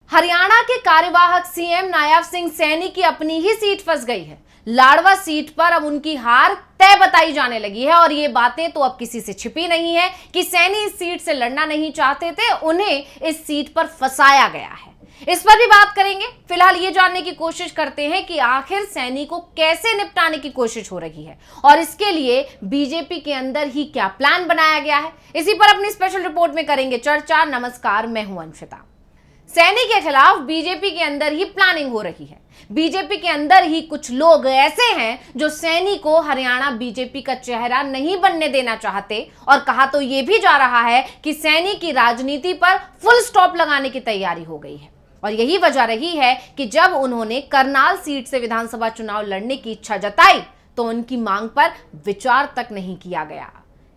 हरियाणा के कार्यवाहक सीएम नायब सिंह सैनी की अपनी ही सीट फंस गई है। लाडवा सीट पर अब उनकी हार तय बताई जाने लगी है और ये बातें तो अब किसी से छिपी नहीं है कि सैनी इस सीट से लड़ना नहीं चाहते थे, उन्हें इस सीट पर फंसाया गया है। इस पर भी बात करेंगे। फिलहाल ये जानने की कोशिश करते हैं कि आखिर सैनी को कैसे निपटाने की कोशिश हो रही है और इसके लिए बीजेपी के अंदर ही क्या प्लान बनाया गया है। इसी पर अपनी स्पेशल रिपोर्ट में करेंगे चर्चा। नमस्कार, मैं हूं अंशिता। सैनी के खिलाफ बीजेपी के अंदर ही प्लानिंग हो रही है। बीजेपी के अंदर ही कुछ लोग ऐसे हैं जो सैनी को हरियाणा बीजेपी का चेहरा नहीं बनने देना चाहते और कहा तो यह भी जा रहा है कि सैनी की राजनीति पर फुल स्टॉप लगाने की तैयारी हो गई है। और यही वजह रही है कि जब उन्होंने करनाल सीट से विधानसभा चुनाव लड़ने की इच्छा जताई तो उनकी मांग पर विचार तक नहीं किया गया,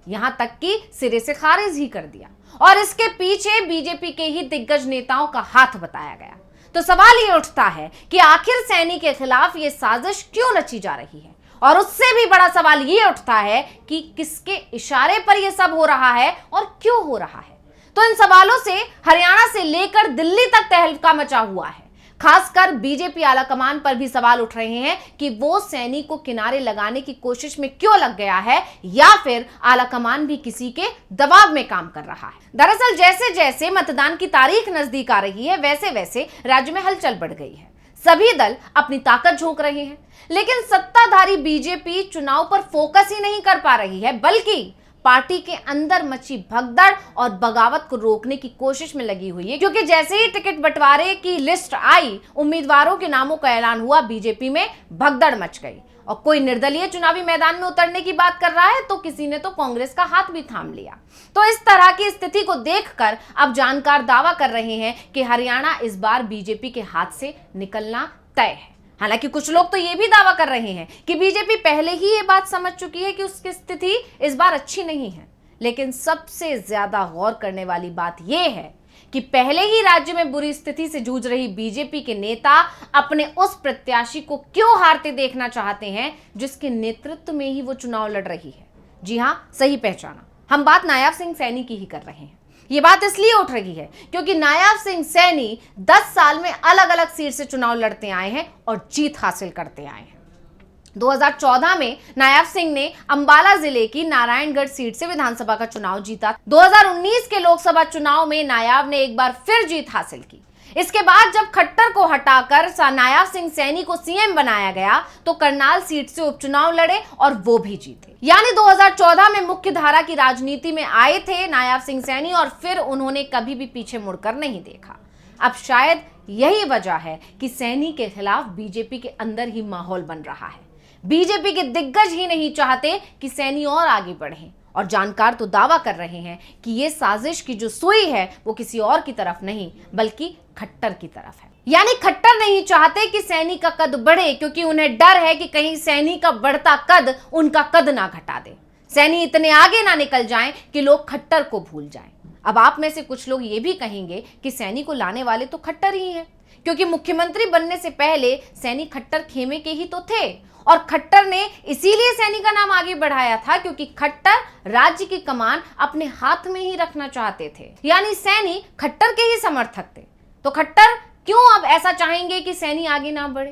यहां तक कि सिरे से खारिज ही कर दिया। और इसके पीछे बीजेपी के ही दिग्गज नेताओं का हाथ बताया गया। तो सवाल ये उठता है कि आखिर सैनी के खिलाफ ये साजिश क्यों रची जा रही है, और उससे भी बड़ा सवाल ये उठता है कि किसके इशारे पर यह सब हो रहा है और क्यों हो रहा है। तो इन सवालों से हरियाणा से लेकर दिल्ली तक तहलका मचा हुआ है। खासकर बीजेपी आलाकमान पर भी सवाल उठ रहे हैं कि वो सैनी को किनारे लगाने की कोशिश में क्यों लग गया है, या फिर आलाकमान भी किसी के दबाव में काम कर रहा है। दरअसल जैसे जैसे मतदान की तारीख नजदीक आ रही है वैसे वैसे राज्य में हलचल बढ़ गई है। सभी दल अपनी ताकत झोंक रहे हैं, लेकिन सत्ताधारी बीजेपी चुनाव पर फोकस ही नहीं कर पा रही है, बल्कि पार्टी के अंदर मची भगदड़ और बगावत को रोकने की कोशिश में लगी हुई है। क्योंकि जैसे ही टिकट बंटवारे की लिस्ट आई, उम्मीदवारों के नामों का ऐलान हुआ, बीजेपी में भगदड़ मच गई और कोई निर्दलीय चुनावी मैदान में उतरने की बात कर रहा है तो किसी ने तो कांग्रेस का हाथ भी थाम लिया। तो इस तरह की स्थिति को देखकर अब जानकार दावा कर रहे हैं कि हरियाणा इस बार बीजेपी के हाथ से निकलना तय है। हालांकि कुछ लोग तो ये भी दावा कर रहे हैं कि बीजेपी पहले ही ये बात समझ चुकी है कि उसकी स्थिति इस बार अच्छी नहीं है। लेकिन सबसे ज्यादा गौर करने वाली बात यह है कि पहले ही राज्य में बुरी स्थिति से जूझ रही बीजेपी के नेता अपने उस प्रत्याशी को क्यों हारते देखना चाहते हैं जिसके नेतृत्व में ही वो चुनाव लड़ रही है। जी हां, सही पहचाना, हम बात नायब सिंह सैनी की ही कर रहे हैं। ये बात इसलिए उठ रही है क्योंकि नायब सिंह सैनी 10 साल में अलग अलग सीट से चुनाव लड़ते आए हैं और जीत हासिल करते आए हैं। 2014 में नायब सिंह ने अंबाला जिले की नारायणगढ़ सीट से विधानसभा का चुनाव जीता। 2019 के लोकसभा चुनाव में नायब ने एक बार फिर जीत हासिल की। इसके बाद जब खट्टर को हटाकर नायब सिंह सैनी को सीएम बनाया गया तो करनाल सीट से उपचुनाव लड़े और वो भी जीते। यानी 2014 में मुख्य धारा की राजनीति में आए थे नायब सिंह सैनी और फिर उन्होंने कभी भी पीछे मुड़कर नहीं देखा। अब शायद यही वजह है कि सैनी के खिलाफ बीजेपी के अंदर ही माहौल बन रहा है। बीजेपी के दिग्गज ही नहीं चाहते कि सैनी और आगे बढ़े और जानकार तो दावा कर रहे हैं कि ये साजिश की जो सुई है वो किसी और की तरफ नहीं बल्कि खट्टर की तरफ है। यानी खट्टर नहीं चाहते कि सैनी का कद बढ़े, क्योंकि उन्हें डर है कि कहीं सैनी का बढ़ता कद उनका कद ना घटा दे, सैनी इतने आगे ना निकल जाएं कि लोग खट्टर को भूल जाएं। अब आप में से कुछ लोग ये भी कहेंगे कि सैनी को लाने वाले तो खट्टर ही हैं, क्योंकि मुख्यमंत्री बनने से पहले सैनी खट्टर खेमे के ही तो थे और खट्टर ने इसीलिए सैनी का नाम आगे बढ़ाया था क्योंकि खट्टर राज्य की कमान अपने हाथ में ही रखना चाहते थे। यानी सैनी खट्टर के ही समर्थक थे। तो खट्टर क्यों अब ऐसा चाहेंगे कि सैनी आगे ना बढ़े?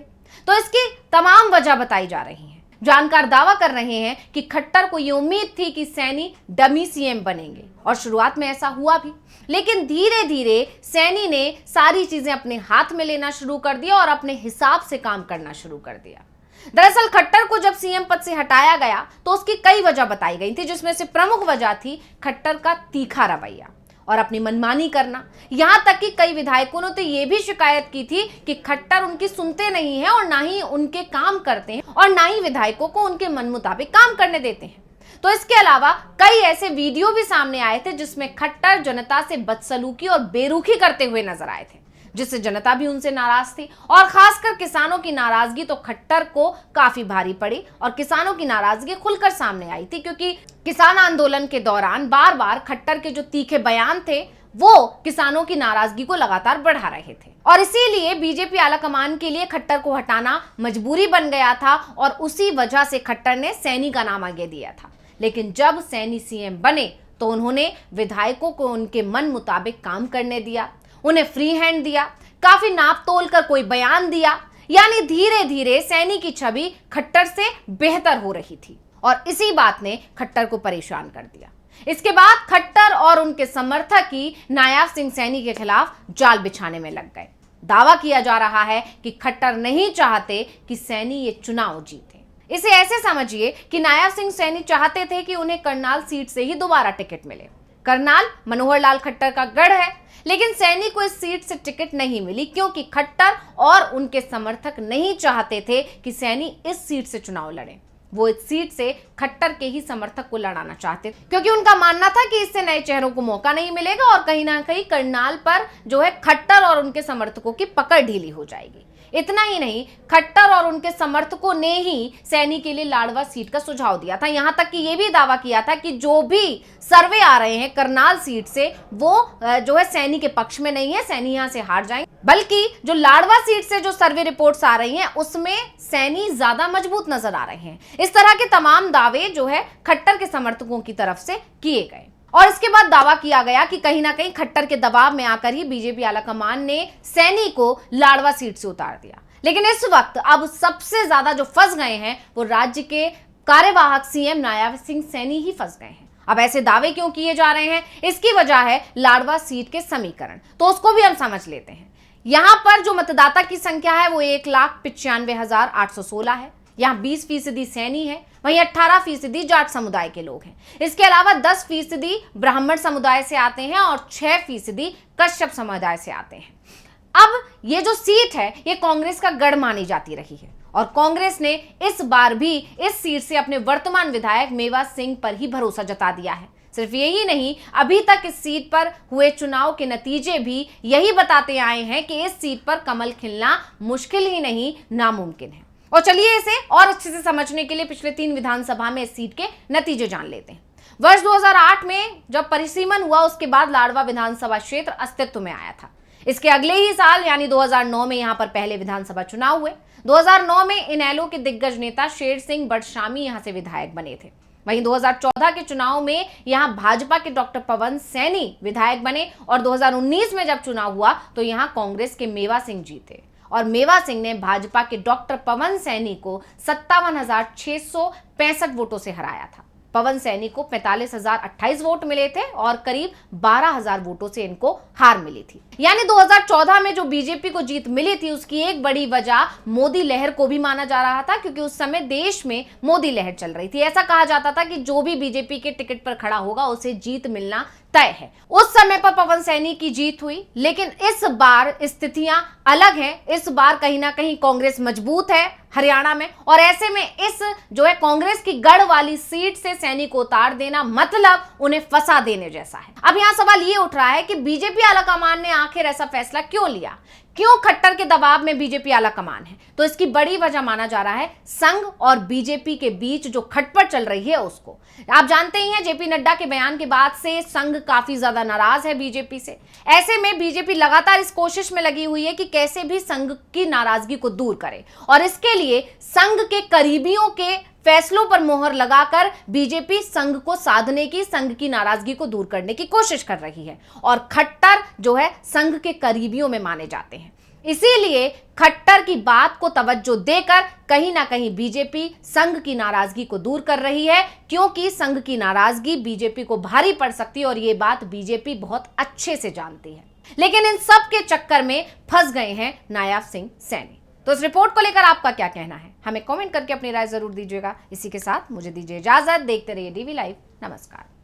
तो इसकी तमाम वजह बताई जा रही है। जानकार दावा कर रहे हैं कि खट्टर को ये उम्मीद थी कि सैनी डमी सीएम बनेंगे और शुरुआत में ऐसा हुआ भी, लेकिन धीरे धीरे सैनी ने सारी चीजें अपने हाथ में लेना शुरू कर दिया और अपने हिसाब से काम करना शुरू कर दिया। दरअसल खट्टर को जब सीएम पद से हटाया गया तो उसकी कई वजह बताई गई थी, जिसमें से प्रमुख वजह थी खट्टर का तीखा रवैया और अपनी मनमानी करना। यहां तक कि कई विधायकों ने तो यह भी शिकायत की थी कि खट्टर उनकी सुनते नहीं है और ना ही उनके काम करते हैं और ना ही विधायकों को उनके मन मुताबिक काम करने देते हैं। तो इसके अलावा कई ऐसे वीडियो भी सामने आए थे जिसमें खट्टर जनता से बदसलूकी और बेरुखी करते हुए नजर आए थे, जिससे जनता भी उनसे नाराज थी और खासकर किसानों की नाराजगी तो खट्टर को काफी भारी पड़ी और किसानों की नाराजगी खुलकर सामने आई थी, क्योंकि किसान आंदोलन के दौरान बार बार खट्टर के जो तीखे बयान थे वो किसानों की नाराजगी को लगातार बढ़ा रहे थे और इसीलिए बीजेपी आलाकमान के लिए खट्टर को हटाना मजबूरी बन गया था और उसी वजह से खट्टर ने सैनी का नाम आगे दिया था। लेकिन जब सैनी सीएम बने तो उन्होंने विधायकों को उनके मन मुताबिक काम करने दिया, उन्हें फ्री हैंड दिया। काफी नाप तोल कर कोई बयान दिया, यानी धीरे धीरे सैनी की छवि खट्टर से बेहतर हो रही थी और इसी बात ने खट्टर को परेशान कर दिया। इसके बाद खट्टर और उनके समर्थक ही नायाब सिंह सैनी के खिलाफ जाल बिछाने में लग गए। दावा किया जा रहा है कि खट्टर नहीं चाहते कि सैनी ये चुनाव जीते। इसे ऐसे समझिए कि नायाब सिंह सैनी चाहते थे कि उन्हें करनाल सीट से ही दोबारा टिकट मिले। करनाल मनोहर लाल खट्टर का गढ़ है, लेकिन सैनी को इस सीट से टिकट नहीं मिली क्योंकि खट्टर और उनके समर्थक नहीं चाहते थे कि सैनी इस सीट से चुनाव लड़े। वो इस सीट से खट्टर के ही समर्थक को लड़ाना चाहते थे क्योंकि उनका मानना था कि इससे नए चेहरों को मौका नहीं मिलेगा और कहीं ना कहीं करनाल पर जो है खट्टर और उनके समर्थकों की पकड़ ढीली हो जाएगी। इतना ही नहीं, खट्टर और उनके समर्थकों ने ही सैनी के लिए लाडवा सीट का सुझाव दिया था। यहां तक कि यह भी दावा किया था कि जो भी सर्वे आ रहे हैं करनाल सीट से वो जो है सैनी के पक्ष में नहीं है, सैनी यहां से हार जाएंगे, बल्कि जो लाडवा सीट से जो सर्वे रिपोर्ट्स आ रही हैं उसमें सैनी ज्यादा मजबूत नजर आ रहे हैं। इस तरह के तमाम दावे जो है खट्टर के समर्थकों की तरफ से किए गए और इसके बाद दावा किया गया कि कहीं ना कहीं खट्टर के दबाव में आकर ही बीजेपी आलाकमान ने सैनी को लाडवा सीट से उतार दिया। लेकिन इस वक्त अब सबसे ज्यादा जो फंस गए हैं वो राज्य के कार्यवाहक सीएम नायाब सिंह सैनी ही फंस गए हैं। अब ऐसे दावे क्यों किए जा रहे हैं? इसकी वजह है लाडवा सीट के समीकरण, तो उसको भी हम समझ लेते हैं। यहां पर जो मतदाता की संख्या है वो 1,95,816 है। यहाँ 20% सैनी है, वहीं 18% जाट समुदाय के लोग हैं। इसके अलावा 10% ब्राह्मण समुदाय से आते हैं और 6% कश्यप समुदाय से आते हैं। अब ये जो सीट है ये कांग्रेस का गढ़ मानी जाती रही है और कांग्रेस ने इस बार भी इस सीट से अपने वर्तमान विधायक मेवा सिंह पर ही भरोसा जता दिया है। सिर्फ यही नहीं, अभी तक इस सीट पर हुए चुनाव के नतीजे भी यही बताते आए हैं कि इस सीट पर कमल खिलना मुश्किल ही नहीं, नामुमकिन है। और चलिए इसे और अच्छे से समझने के लिए पिछले 3 विधानसभा में इस सीट के नतीजे जान लेते हैं। वर्ष 2008 में जब परिसीमन हुआ उसके बाद लाडवा विधानसभा क्षेत्र अस्तित्व में आया था। इसके अगले ही साल यानी 2009 में यहां पर पहले विधानसभा चुनाव हुए। 2009 में इनेलो के दिग्गज नेता शेर सिंह बड़शामी यहां से विधायक बने थे। वहीं 2014 के चुनाव में यहां भाजपा के डॉक्टर पवन सैनी विधायक बने और 2019 में जब चुनाव हुआ तो यहां कांग्रेस के मेवा सिंह जीते और मेवा सिंह ने भाजपा के डॉक्टर पवन सैनी को 57,665 वोटों से हराया था। पवन सैनी को 45,028 वोट मिले थे और करीब 12,000 वोटों से इनको हार मिली थी। यानी 2014 में जो बीजेपी को जीत मिली थी उसकी एक बड़ी वजह मोदी लहर को भी माना जा रहा था क्योंकि उस समय देश में मोदी लहर चल रही थी। ऐसा कहा जाता था कि जो भी बीजेपी के टिकट पर खड़ा होगा उसे जीत मिलना तय है। उस समय पर पवन सैनी की जीत हुई, लेकिन इस बार स्थितियां अलग हैं। इस बार कहीं ना कहीं कांग्रेस मजबूत है हरियाणा में और ऐसे में इस जो है कांग्रेस की गढ़ वाली सीट से सैनी को उतार देना मतलब उन्हें फंसा देने जैसा है। अब यहां सवाल ये उठ रहा है कि बीजेपी आलाकमान ने आखिर ऐसा फैसला क्यों लिया? क्यों खट्टर के दबाव में बीजेपी आलाकमान है? तो इसकी बड़ी वजह माना जा रहा है संघ और बीजेपी के बीच जो खटपट चल रही है उसको। आप जानते ही हैं जेपी नड्डा के बयान के बाद से संघ काफी ज्यादा नाराज है बीजेपी से। ऐसे में बीजेपी लगातार इस कोशिश में लगी हुई है कि कैसे भी संघ की नाराजगी को दूर करे और इसके लिए संघ के करीबियों के फैसलों पर मोहर लगाकर बीजेपी संघ को साधने की, संघ की नाराजगी को दूर करने की कोशिश कर रही है और खट्टर जो है संघ के करीबियों में माने जाते हैं। इसीलिए खट्टर की बात को तवज्जो देकर कहीं ना कहीं बीजेपी संघ की नाराजगी को दूर कर रही है क्योंकि संघ की नाराजगी बीजेपी को भारी पड़ सकती है और ये बात बीजेपी बहुत अच्छे से जानती है। लेकिन इन सब के चक्कर में फंस गए हैं नायाब सिंह सैनी। तो इस रिपोर्ट को लेकर आपका क्या कहना है? हमें कमेंट करके अपनी राय जरूर दीजिएगा। इसी के साथ मुझे दीजिए इजाजत। देखते रहिए डीवी लाइव। नमस्कार।